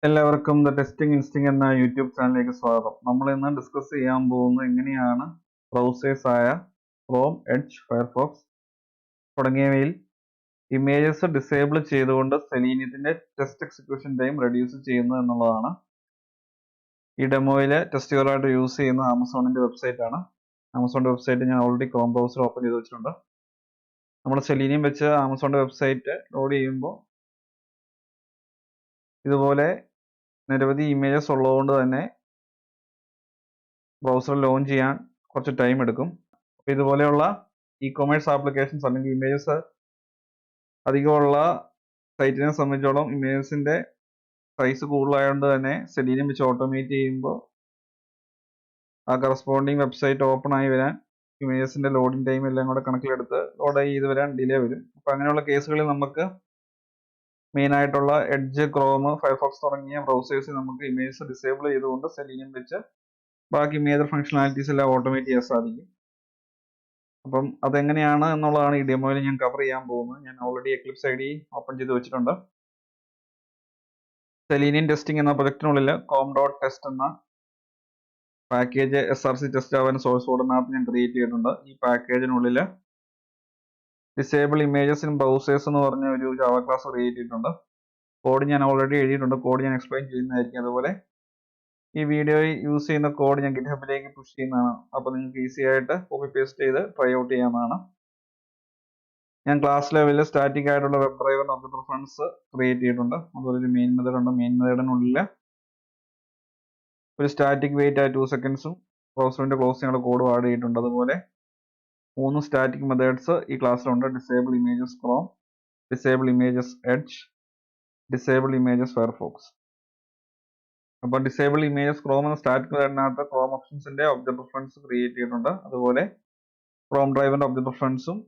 എല്ലാവർക്കും the testing ഇൻസ്റ്റിംഗ് എന്ന YouTube ചാനലിലേക്ക് സ്വാഗതം. നമ്മൾ ഇന്ന് ഡിസ്കസ് ചെയ്യാൻ പോകുന്നത് എങ്ങനെയാണ് ബ്രൗസേഴ്സ് ആയ ക്രോം, എഡ്ജ്, ഫയർഫോക്സ് തുടങ്ങിയവയിൽ ഇമേജസ് ഡിസേബിൾ ചെയ്തുകൊണ്ട് സെലീനിയത്തിന്റെ ടെസ്റ്റ് എക്സിക്യൂഷൻ ടൈം റെഡ്യൂസ് ചെയ്യുന്നത് എന്നുള്ളതാണ്. ഈ ഡെമോയിൽ ടെസ്റ്റുകളായിട്ട് യൂസ് ചെയ്യുന്ന ആമസോണിന്റെ വെബ്സൈറ്റ് ആണ്. ആമസോണിന്റെ വെബ്സൈറ്റ് ഞാൻ ഓൾറെഡി ക്രോം ബ്രൗസർ ഓപ്പൺ ചെയ്ത് വെച്ചിട്ടുണ്ട്. നമ്മൾ സെലീനിയം വെച്ച് ആമസോണിന്റെ വെബ്സൈറ്റ് ലോഡ് ചെയ്യുമ്പോൾ ഇതുപോലെ നിരവധി ഇമേജസ് ഉള്ളതുകൊണ്ട് തന്നെ ബ്രൗസർ ലോഞ്ച് ചെയ്യാൻ കുറച്ച് ടൈം എടുക്കും. അപ്പോൾ ഇതുപോലെയുള്ള ഇ കൊമേഴ്സ് ആപ്ലിക്കേഷൻസ് അല്ലെങ്കിൽ ഇമേജസ് അധികമുള്ള സൈറ്റിനെ സംബന്ധിച്ചോളം ഇമേജസിന്റെ സൈസ് കൂടുതലായതുകൊണ്ട് തന്നെ സെലീനിയം വെച്ച് ഓട്ടോമേറ്റ് ചെയ്യുമ്പോൾ ആ കറസ്പോണ്ടിങ് വെബ്സൈറ്റ് ഓപ്പൺ ആയി വരാൻ ഇമേജസിന്റെ ലോഡിംഗ് ടൈം എല്ലാം കൂടെ കണക്കിലെടുത്ത് ലോഡ് ചെയ്ത് വരാൻ ഡിലേ വരും. അപ്പോൾ അങ്ങനെയുള്ള കേസുകളിൽ നമുക്ക് മെയിൻ ആയിട്ടുള്ള എഡ്ജ്, ക്രോം, ഫയർഫോക്സ് തുടങ്ങിയ ബ്രൗസേഴ്സ് നമുക്ക് ഇമേജസ് ഡിസേബിൾ ചെയ്തുകൊണ്ട് സെലീനിയം വെച്ച് ബാക്കി മേജർ ഫംഗ്ഷനാലിറ്റീസ് എല്ലാം ഓട്ടോമേറ്റ് ചെയ്യാൻ സാധിക്കും. അപ്പം അതെങ്ങനെയാണ് എന്നുള്ളതാണ് ഈ ഡെമോയിൽ ഞാൻ കവർ ചെയ്യാൻ പോകുന്നത്. ഞാൻ ഓൾറെഡി എക്ലിപ്സ് ഐഡി ഓപ്പൺ ചെയ്ത് വെച്ചിട്ടുണ്ട്. സെലീനിയം ടെസ്റ്റിംഗ് എന്ന പ്രൊജക്റ്റിനുള്ളിൽ com.test എന്ന പാക്കേജ് SRC ടെസ്റ്റ് ആവാൻ സോഴ്സ് കോഡിനകത്ത് ഞാൻ ക്രിയേറ്റ് ചെയ്തിട്ടുണ്ട്. ഈ പാക്കേജിനുള്ളിൽ ഡിസേബിൾ ഇമേജസ് ഇൻ ബ്രൗസേഴ്സ് എന്ന് പറഞ്ഞ ഒരു ജാവ ക്ലാസ് ക്രിയേറ്റ് ചെയ്തിട്ടുണ്ട്. കോഡ് ഞാൻ ഓൾറെഡി എഴുതിയിട്ടുണ്ട്. കോഡ് ഞാൻ എക്സ്പ്ലെയിൻ ചെയ്യുന്നതായിരിക്കും. അതുപോലെ ഈ വീഡിയോയിൽ യൂസ് ചെയ്യുന്ന കോഡ് ഞാൻ ഗിറ്റ്ഹബിലേക്ക് പുഷ് ചെയ്യുന്നതാണ്. അപ്പോൾ നിങ്ങൾക്ക് ഈസി ആയിട്ട് കോപ്പി പേസ്റ്റ് ചെയ്ത് ട്രൈ ഔട്ട് ചെയ്യാവുന്നതാണ്. ഞാൻ ക്ലാസ് ലെവലിൽ സ്റ്റാറ്റിക് ആയിട്ടുള്ള web driver object reference create ചെയ്തിട്ടുണ്ട്. അതുപോലെ ഒരു മെയിൻ മെത്തേഡ് ഉണ്ട്. മെയിൻ മെത്തേഡിനുള്ളിൽ ഒരു സ്റ്റാറ്റിക് വെയിറ്റ് ആയ 2 സെക്കൻഡ്സും ബ്രൗസറിന്റെ ക്ലോസ് ചെയ്യാനുള്ള കോഡ് ആഡ് ചെയ്തിട്ടുണ്ട്. അതുപോലെ 3 സ്റ്റാറ്റിക് മെത്തേഡ്സ് ഈ ക്ലാസ്സിലുണ്ട്. Disable images Chrome, disable images Edge, disable images Firefox. അപ്പോൾ ഡിസേബിൾ ഇമേജസ് ക്രോം എന്ന സ്റ്റാറ്റിക് മെത്തേഡിനകത്ത് ക്രോം ഓപ്ഷൻസിന്റെ ഒബ്ജക്റ്റ് റെഫറൻസ് ക്രിയേറ്റ് ചെയ്തിട്ടുണ്ട്. അതുപോലെ ക്രോം ഡ്രൈവറിന്റെ ഒബ്ജക്റ്റ് റെഫറൻസും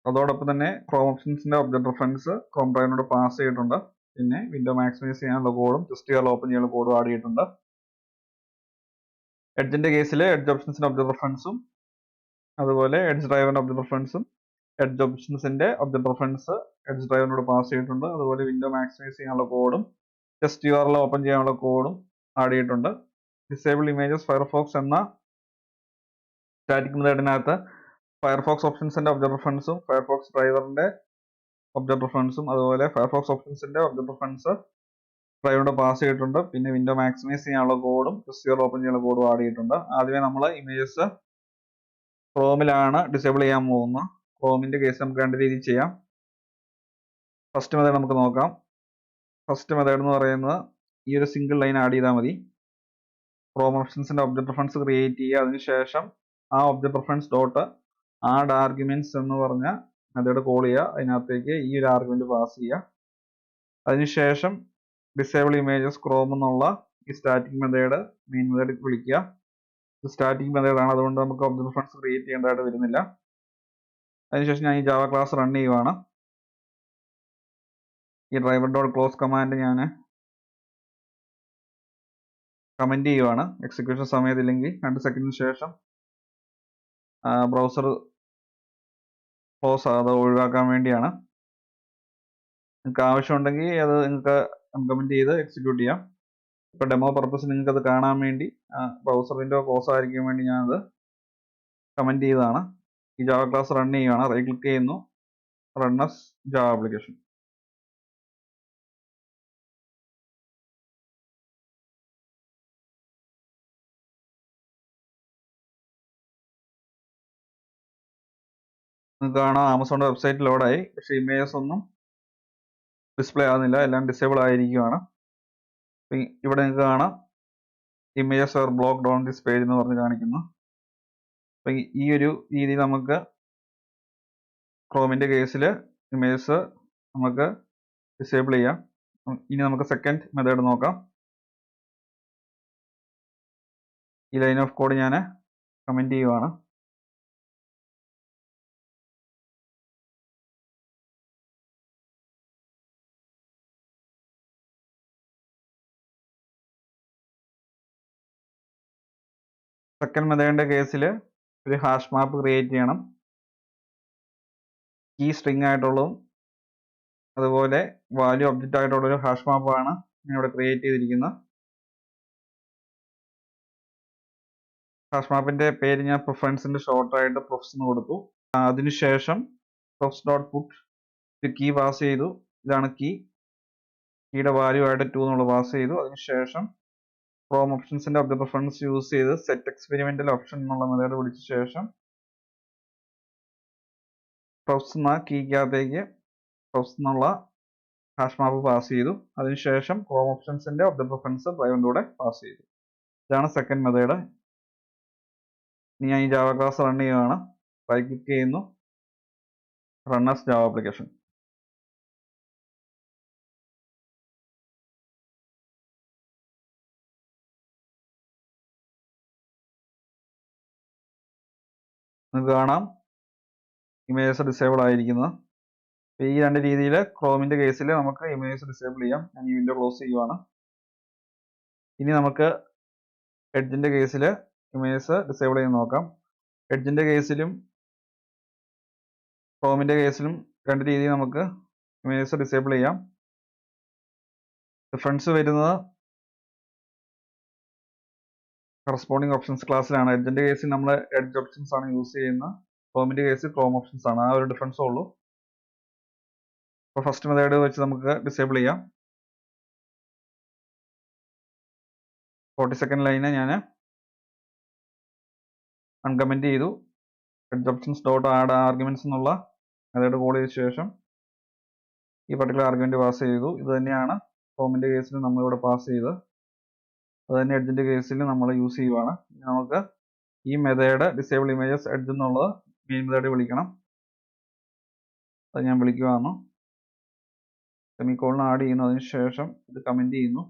അതോടൊപ്പം തന്നെ ക്രോം ഓപ്ഷൻസിന്റെ ഒബ്ജക്റ്റ് റെഫറൻസ് ക്രോം ഡ്രൈവറിനോട് പാസ് ചെയ്തിട്ടുണ്ട്. പിന്നെ വിൻഡോ മാക്സിമൈസ് ചെയ്യാനുള്ള കോഡും ടെസ്റ്റുകൾ ഓപ്പൺ ചെയ്യാനുള്ള കോഡും ആഡ് ചെയ്തിട്ടുണ്ട്. എഡ്ജിന്റെ കേസിൽ എഡ്ജ് ഓപ്ഷൻസിന്റെ ഒബ്ജക്റ്റ് റെഫറൻസും അതുപോലെ എഡ്ജ് ഡ്രൈവറിന്റെ ഒബ്ജക്റ്റ് റെഫറൻസും എഡ്ജ് ഓപ്ഷൻസിന്റെ ഒബ്ജക്റ്റ് റെഫറൻസ് എഡ്ജ് ഡ്രൈവറിനോട് പാസ് ചെയ്തിട്ടുണ്ട്. അതുപോലെ വിൻഡോ മാക്സിമൈസ് ചെയ്യാനുള്ള കോഡും ടെസ്റ്റ് URL ഓപ്പൺ ചെയ്യാനുള്ള കോഡും ആഡ് ചെയ്തിട്ടുണ്ട്. ഡിസേബിൾ ഇമേജസ് ഫയർഫോക്സ് എന്ന സ്റ്റാറ്റിക് മെത്തേഡിനകത്ത് ഫയർഫോക്സ് ഓപ്ഷൻസിന്റെ ഒബ്ജക്റ്റ് റെഫറൻസും ഫയർഫോക്സ് ഡ്രൈവറിന്റെ ഒബ്ജക്റ്റ് റെഫറൻസും അതുപോലെ ഫയർഫോക്സ് ഓപ്ഷൻസിന്റെ ഒബ്ജക്റ്റ് റെഫറൻസ് ഡ്രൈവറിനോട് പാസ് ചെയ്തിട്ടുണ്ട്. പിന്നെ വിൻഡോ മാക്സിമൈസ് ചെയ്യാനുള്ള കോഡും ടെസ്റ്റ് URL ഓപ്പൺ ചെയ്യാനുള്ള കോഡും ആഡ് ചെയ്തിട്ടുണ്ട്. ആദ്യമേ നമ്മൾ ഇമേജസ് ക്രോമിലാണ് ഡിസേബിൾ ചെയ്യാൻ പോകുന്നത്. ക്രോമിന്റെ കേസ് നമുക്ക് രണ്ട് രീതിയിൽ ചെയ്യാം. ഫസ്റ്റ് മെത്തേഡ് നമുക്ക് നോക്കാം. ഫസ്റ്റ് മെത്തേഡ് എന്ന് പറയുന്നത് ഈ ഒരു സിംഗിൾ ലൈൻ ആഡ് ചെയ്താൽ മതി. ക്രോം ഓപ്ഷൻസിന്റെ ഒബ്ജക്റ്റ് റെഫറൻസ് ക്രിയേറ്റ് ചെയ്യുക. അതിനുശേഷം ആ object reference dot add arguments എന്ന് പറഞ്ഞ മെത്തേഡ് കോൾ ചെയ്യുക. അതിനകത്തേക്ക് ഈ ഒരു ആർഗ്യുമെന്റ് പാസ് ചെയ്യുക. അതിനുശേഷം ഡിസേബിൾ ഇമേജസ് ക്രോം എന്നുള്ള ഈ സ്റ്റാറ്റിക് മെത്തേഡ് മെയിൻ മെത്തേഡ് വിളിക്കുക. ഇത് സ്റ്റാറ്റിക് മെത്തേഡ് ആണ്, അതുകൊണ്ട് നമുക്ക് ഒബ്ജക്റ്റ് റെഫറൻസ് ക്രിയേറ്റ് ചെയ്യേണ്ടതായിട്ട് വരുന്നില്ല. അതിനുശേഷം ഞാൻ ഈ ജാവ ക്ലാസ് റൺ ചെയ്യുവാണ്. ഈ ഡ്രൈവർ ഡോട്ട് ക്ലോസ് കമാൻഡ് ഞാൻ കമന്റ് ചെയ്യുവാണ്. എക്സിക്യൂഷൻ സമയത്തില്ലെങ്കിൽ 2 സെക്കൻഡിന് ശേഷം ബ്രൗസർ ക്ലോസ് അത് ഒഴിവാക്കാൻ വേണ്ടിയാണ്. നിങ്ങൾക്ക് ആവശ്യമുണ്ടെങ്കിൽ അത് നിങ്ങൾക്ക് കമന്റ് ചെയ്ത് എക്സിക്യൂട്ട് ചെയ്യാം. ഇപ്പോൾ ഡെമോ പർപ്പസ് നിങ്ങൾക്ക് അത് കാണാൻ വേണ്ടി ബ്രൗസർ വിൻഡോ ക്ലോസ് ആയിരിക്കാൻ വേണ്ടി ഞാനത് കമന്റ് ചെയ്തതാണ്. ഈ ജാവ ക്ലാസ് റൺ ചെയ്യുകയാണ്. റൈറ്റ് ക്ലിക്ക് ചെയ്യുന്നു, റൺ ആസ് ജാവ ആപ്ലിക്കേഷൻ. നിങ്ങൾക്ക് കാണാം ആമസോണിന്റെ വെബ്സൈറ്റ് ലോഡായി. പക്ഷേ ഇമേജസ് ഒന്നും ഡിസ്പ്ലേ ആകുന്നില്ല, എല്ലാം ഡിസേബിൾ ആയിരിക്കുകയാണ്. ഇവിടെ നിങ്ങൾക്ക് കാണാം images R blocked on this page എന്ന് പറഞ്ഞ് കാണിക്കുന്നു. അപ്പം ഈ ഒരു രീതിയിൽ നമുക്ക് ക്രോമിന്റെ കേസിൽ ഇമേജസ് നമുക്ക് ഡിസേബിൾ ചെയ്യാം. ഇനി നമുക്ക് സെക്കൻഡ് മെത്തേഡ് നോക്കാം. ഈ ലൈൻ ഓഫ് കോഡ് ഞാൻ കമന്റ് ചെയ്യുവാണ്. സെക്കൻഡ് മെത്തേഡിന്റെ കേസിൽ ഒരു ഹാഷ് മാപ്പ് ക്രിയേറ്റ് ചെയ്യണം. കീ സ്ട്രിങ് ആയിട്ടുള്ളതും അതുപോലെ വാല്യൂ ഒബ്ജക്റ്റ് ആയിട്ടുള്ള ഒരു ഹാഷ് മാപ്പാണ് ഞാൻ ഇവിടെ ക്രിയേറ്റ് ചെയ്തിരിക്കുന്ന ഹാഷ് മാപ്പിന്റെ പേര് ഞാൻ പ്രിഫറൻസിന്റെ ഷോർട്ടായിട്ട് പ്രൊഫ്സ് എന്ന് കൊടുത്തു. അതിനുശേഷം പ്രൊഫ്സ് ഡോട്ട് പുട്ട് ഒരു കീ പാസ് ചെയ്തു. ഇതാണ് കീയുടെ വാല്യൂ ആയിട്ട് 2 എന്നുള്ള പാസ് ചെയ്തു. അതിനുശേഷം ക്രോം ഓപ്ഷൻസിന്റെ ഒബ്ജക്റ്റ് റെഫറൻസ് യൂസ് ചെയ്ത് സെറ്റ് എക്സ്പെരിമെന്റൽ ഓപ്ഷൻ എന്നുള്ള മെത്തേഡ് വിളിച്ച ശേഷം പ്രൊഫ്സ് എന്ന കീക്കകത്തേക്ക് പ്രൊഫ്സ് എന്നുള്ള ഹാഷ് മാപ്പ് പാസ് ചെയ്തു. അതിനുശേഷം ക്രോം ഓപ്ഷൻസിന്റെ ഒബ്ജക്റ്റ് റെഫറൻസ് ഡ്രൈവറിന്റെ കൂടെ പാസ് ചെയ്തു. ഇതാണ് സെക്കൻഡ് മെത്തേഡ്. ഇനി ഞാൻ ഈ ജാവ ക്ലാസ് റൺ ചെയ്യുകയാണ്. റൈറ്റ് ക്ലിക്ക് ചെയ്യുന്നു, റൺ ആസ് ജാവ ആപ്ലിക്കേഷൻ. നിങ്ങൾക്ക് കാണാം ഇമേജസ് ഡിസേബിൾ ആയിരിക്കുന്നത്. ഈ രണ്ട് രീതിയിൽ ക്രോമിന്റെ കേസിൽ നമുക്ക് ഇമേജസ് ഡിസേബിൾ ചെയ്യാം. ഞാൻ ഈ വിൻഡോ ക്ലോസ് ചെയ്യുവാണ്. ഇനി നമുക്ക് എഡ്ജിന്റെ കേസിൽ ഇമേജസ് ഡിസേബിൾ ചെയ്ത് നോക്കാം. എഡ്ജിന്റെ കേസിലും ക്രോമിന്റെ കേസിലും രണ്ട് രീതിയിൽ നമുക്ക് ഇമേജസ് ഡിസേബിൾ ചെയ്യാം. ഡിഫറൻസ് വരുന്നത് കറസ്പോണ്ടിങ് ഓപ്ഷൻസ് ക്ലാസ്സിലാണ്. എഡ്ജിന്റെ കേസിൽ നമ്മൾ എഡ്ജ് ഓപ്ഷൻസ് ആണ് യൂസ് ചെയ്യുന്നത്. ക്രോമിന്റെ കേസിൽ ക്രോം ഓപ്ഷൻസ് ആണ്. ആ ഒരു ഡിഫറൻസേ ഉള്ളൂ. അപ്പോൾ ഫസ്റ്റ് മെത്തേഡ് വെച്ച് നമുക്ക് ഡിസേബിൾ ചെയ്യാം. 42nd ലൈന് ഞാൻ അൺകമന്റ് ചെയ്തു. Edge options dot add arguments എന്നുള്ള മെത്തേഡ് കോൾ ചെയ്ത ശേഷം ഈ പർട്ടിക്കുലർ ആർഗ്യുമെന്റ് പാസ് ചെയ്തു. ഇത് തന്നെയാണ് ക്രോമിന്റെ കേസിൽ നമ്മളിവിടെ പാസ് ചെയ്തത്. അത് തന്നെ എഡ്ജിന്റെ കേസിൽ നമ്മൾ യൂസ് ചെയ്യുവാണ്. നമുക്ക് ഈ മെത്തേഡ് ഡിസേബിൾ ഇമേജസ് എഡ്ജ് എന്നുള്ളത് മെയിൻ മെത്തേഡ് വിളിക്കണം. അത് ഞാൻ വിളിക്കുകയാണ്. സെമിക്കോളിന് ആഡ് ചെയ്യുന്നു. അതിന് ശേഷം ഇത് കമന്റ് ചെയ്യുന്നു.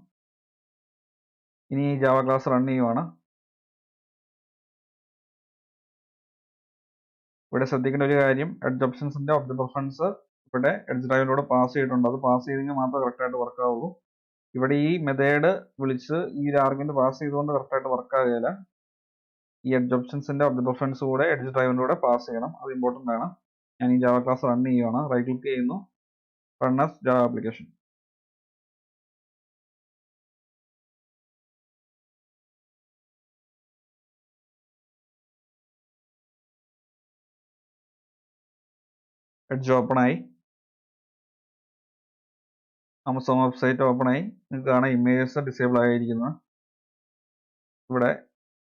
ഇനി ഈ ജാവ ക്ലാസ് റൺ ചെയ്യുവാണ്. ഇവിടെ ശ്രദ്ധിക്കേണ്ട ഒരു കാര്യം, എഡ്ജ് ഓപ്ഷൻസിന്റെ ഒബ്ജക്റ്റ് റെഫറൻസ് ഇവിടെ എഡ്ജ് ഡ്രൈവിലൂടെ പാസ് ചെയ്തിട്ടുണ്ട്. അത് പാസ് ചെയ്തെങ്കിൽ മാത്രമേ കറക്റ്റായിട്ട് വർക്ക് ആവുള്ളൂ. ഇവിടെ ഈ മെത്തേഡ് വിളിച്ച് ഈ ഒരു ആർഗ്യുമെന്റ് പാസ് ചെയ്തുകൊണ്ട് കറക്റ്റായിട്ട് വർക്ക് ആകുകയില്ല. ഈ എഡ്ജ് ഓപ്ഷൻസിന്റെ ഒബ്ജക്റ്റ് റെഫറൻസ് കൂടെ എഡ്ജ് ഡ്രൈവിലൂടെ പാസ് ചെയ്യണം. അത് ഇമ്പോർട്ടൻ്റ് ആണ്. ഞാൻ ഈ ജാവ ക്ലാസ് റൺ ചെയ്യുവാണ്. റൈറ്റ് ക്ലിക്ക് ചെയ്യുന്നു, run as Java application. Edge open ആയി. ആമസോൺ വെബ്സൈറ്റ് ഓപ്പൺ ആയി. നിങ്ങൾക്ക് കാണാം ഇമേജസ് ഡിസേബിൾ ആയിരിക്കുന്നത്. ഇവിടെ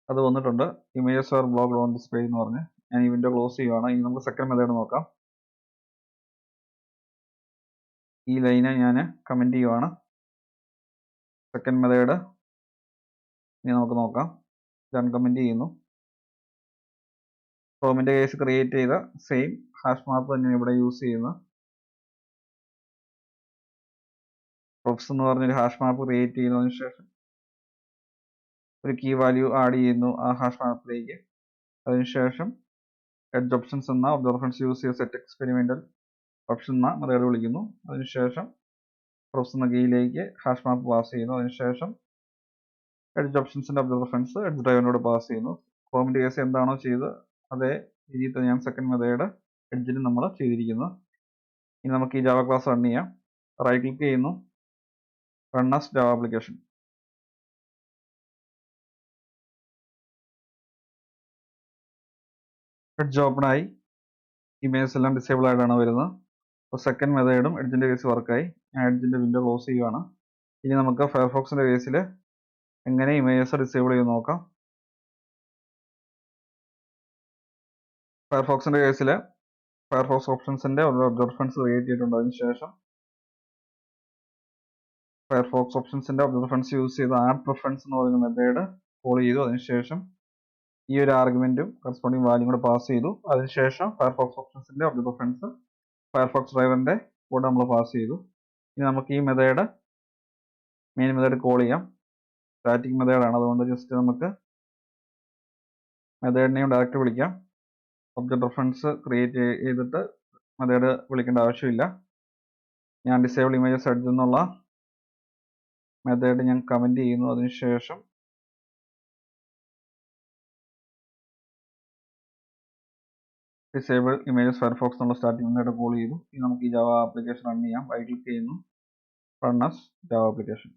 അത് വന്നിട്ടുണ്ട്, images R blocked on this page എന്ന് പറഞ്ഞ്. ഞാൻ ഈ വിൻഡോ ക്ലോസ് ചെയ്യുവാണ്. ഇനി നമുക്ക് സെക്കൻഡ് മെത്തേഡ് നോക്കാം. ഈ ലൈന് ഞാൻ കമന്റ് ചെയ്യുവാണ്. സെക്കൻഡ് മെത്തേഡ് ഇനി നമുക്ക് നോക്കാം. ഇത് അൺകമന്റ് ചെയ്യുന്നു. ക്രോമിന്റെ കേസ് ക്രിയേറ്റ് ചെയ്ത സെയിം ഹാഷ് മാപ്പ് തന്നെയാണ് ഇവിടെ യൂസ് ചെയ്യുന്നത്. പ്രൊഫ്സ് എന്ന് പറഞ്ഞൊരു ഹാഷ് മാപ്പ് ക്രിയേറ്റ് ചെയ്യുന്നതിന് ശേഷം ഒരു കീ വാല്യൂ ആഡ് ചെയ്യുന്നു ആ ഹാഷ് മാപ്പിലേക്ക്. അതിനുശേഷം എഡ്ജ് ഓപ്ഷൻസ് എന്ന ഒബ്ജക്റ്റ് റെഫറൻസ് യൂസ് ചെയ്ത് സെറ്റ് എക്സ്പെരിമെന്റൽ ഓപ്ഷൻ എന്ന മെത്തേഡ് വിളിക്കുന്നു. അതിനുശേഷം പ്രൊഫ്സ് എന്ന കീയിലേക്ക് ഹാഷ് മാപ്പ് പാസ് ചെയ്യുന്നു. അതിനുശേഷം എഡ്ജ് ഓപ്ഷൻസിന്റെ ഒബ്ജക്റ്റ് റെഫറൻസ് എഡ്ജ് ഡ്രൈവിനോട് പാസ് ചെയ്യുന്നു. ക്രോമിന്റെ കേസ് എന്താണോ ചെയ്ത് അതേ രീതിയിൽ തന്നെയാണ് സെക്കൻഡ് മെത്തേഡ് എഡ്ജിന് നമ്മൾ ചെയ്തിരിക്കുന്നത്. ഇനി നമുക്ക് ഈ ജാവ ക്ലാസ് റൺ ചെയ്യാം. റൈറ്റ് ക്ലിക്ക് ചെയ്യുന്നു, run as Java application. Edge open ആയി. ഇമേജസ് എല്ലാം ഡിസേബിൾ ആയിട്ടാണ് വരുന്നത്. അപ്പോൾ സെക്കൻഡ് മെത്തേഡും എഡ്ജിന്റെ കേസ് വർക്കായി. ഞാൻ എഡ്ജിന്റെ വിൻഡോ ക്ലോസ് ചെയ്യുവാണ്. ഇനി നമുക്ക് ഫയർഫോക്സിന്റെ കേസിൽ എങ്ങനെ ഇമേജസ് ഡിസേബിൾ ചെയ്ത് നോക്കാം. ഫയർഫോക്സിന്റെ കേസിൽ ഫയർഫോക്സ് ഓപ്ഷൻസിന്റെ ഒബ്ജക്റ്റ് റെഫറൻസ് ക്രിയേറ്റ് ചെയ്തിട്ടുണ്ട്. അതിനുശേഷം ഫയർഫോക്സ് ഓപ്ഷൻസിന്റെ ഒബ്ജക്റ്റ് റെഫറൻസ് യൂസ് ചെയ്ത് ആഡ് പ്രിഫറൻസ് എന്ന് പറയുന്ന മെത്തേഡ് കോൾ ചെയ്തു. അതിനുശേഷം ഈ ഒരു ആർഗ്യുമെന്റും കറസ്പോണ്ടിങ് വാല്യൂ കൂടെ പാസ് ചെയ്തു. അതിനുശേഷം ഫയർഫോക്സ് ഓപ്ഷൻസിന്റെ ഒബ്ജക്റ്റ് റെഫറൻസ് ഫയർഫോക്സ് ഡ്രൈവറിന്റെ കൂടെ നമ്മൾ പാസ് ചെയ്തു. ഇനി നമുക്ക് ഈ മെത്തേഡ് മെയിൻ മെത്തേഡ് കോൾ ചെയ്യാം. സ്റ്റാറ്റിക് മെത്തേഡാണ്, അതുകൊണ്ട് ജസ്റ്റ് നമുക്ക് മെത്തേഡിനെയും ഡയറക്റ്റ് വിളിക്കാം. ഒബ്ജക്റ്റ് റെഫറൻസ് ക്രിയേറ്റ് ചെയ്തിട്ട് മെത്തേഡ് വിളിക്കേണ്ട ആവശ്യമില്ല. ഞാൻ ഡിസേബിൾ ഇമേജസ് എഡ്ജ് എന്നുള്ള മെത്തേഡ് ഞാൻ കമന്റ് ചെയ്യുന്നു. അതിനുശേഷം ഡിസേബിൾ ഇമേജസ് ഫയർഫോക്സ് എന്നുള്ള സ്റ്റാർട്ടിംഗ് മെത്തേഡ് കോൾ ചെയ്തു. ഇനി നമുക്ക് ഈ ജാവ ആപ്ലിക്കേഷൻ റൺ ചെയ്യാം. റൈറ്റ് ക്ലിക്ക് ചെയ്യുന്നു, run as Java application.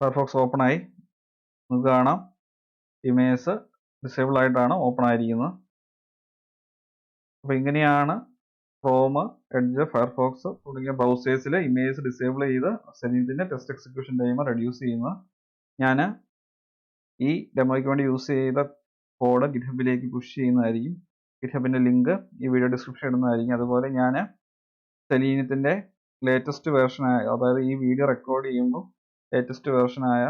Firefox open ആയി. നിങ്ങൾക്ക് കാണാം ഇമേജ് ഡിസേബിൾ ആയിട്ടാണ് ഓപ്പൺ ആയിരിക്കുന്നത്. അപ്പോൾ ഇങ്ങനെയാണ് ക്രോം, എഡ്ജ്, ഫയർഫോക്സ് തുടങ്ങിയ ബ്രൗസേഴ്സിൽ ഇമേജ് ഡിസേബിൾ ചെയ്ത് സെലീനിയത്തിൻ്റെ ടെസ്റ്റ് എക്സിക്യൂഷൻ ടൈം റെഡ്യൂസ് ചെയ്യുന്നത്. ഞാൻ ഈ ഡെമോയ്ക്ക് വേണ്ടി യൂസ് ചെയ്ത കോഡ് ഗിറ്റ്ഹബിലേക്ക് പുഷ് ചെയ്യുന്നതായിരിക്കും. ഗിറ്റ്ഹബിൻ്റെ ലിങ്ക് ഈ വീഡിയോ ഡിസ്ക്രിപ്ഷൻ ഇടുന്നതായിരിക്കും. അതുപോലെ ഞാൻ സെലീനിയത്തിൻ്റെ ലേറ്റസ്റ്റ് വേർഷനായ, അതായത് ഈ വീഡിയോ റെക്കോർഡ് ചെയ്യുമ്പോൾ ലേറ്റസ്റ്റ് വേർഷനായ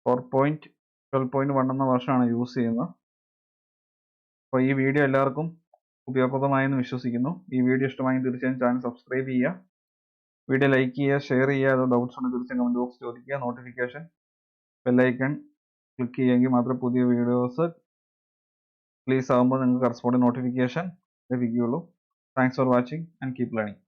4.12.1 എന്ന വേർഷനാണ് യൂസ് ചെയ്യുന്നത്. അപ്പോൾ ഈ വീഡിയോ എല്ലാവർക്കും ഉപയോഗപ്രദമായെന്ന് വിശ്വസിക്കുന്നു. ഈ വീഡിയോ ഇഷ്ടമായി തീർച്ചയായും ചാനൽ സബ്സ്ക്രൈബ് ചെയ്യുക, വീഡിയോ ലൈക്ക് ചെയ്യുക, ഷെയർ ചെയ്യുക. അത് ഡൗട്ട്സ് ഉണ്ടെങ്കിൽ തീർച്ചയായും കമൻറ്റ് ബോക്സ് ചോദിക്കുക. നോട്ടിഫിക്കേഷൻ ബെല്ലൈക്കൺ ക്ലിക്ക് ചെയ്യുമെങ്കിൽ മാത്രമേ പുതിയ വീഡിയോസ് റിലീസ് ആകുമ്പോൾ നിങ്ങൾക്ക് കറസ്പോണ്ടിങ് നോട്ടിഫിക്കേഷൻ ലഭിക്കുകയുള്ളൂ. Thanks for watching and keep learning.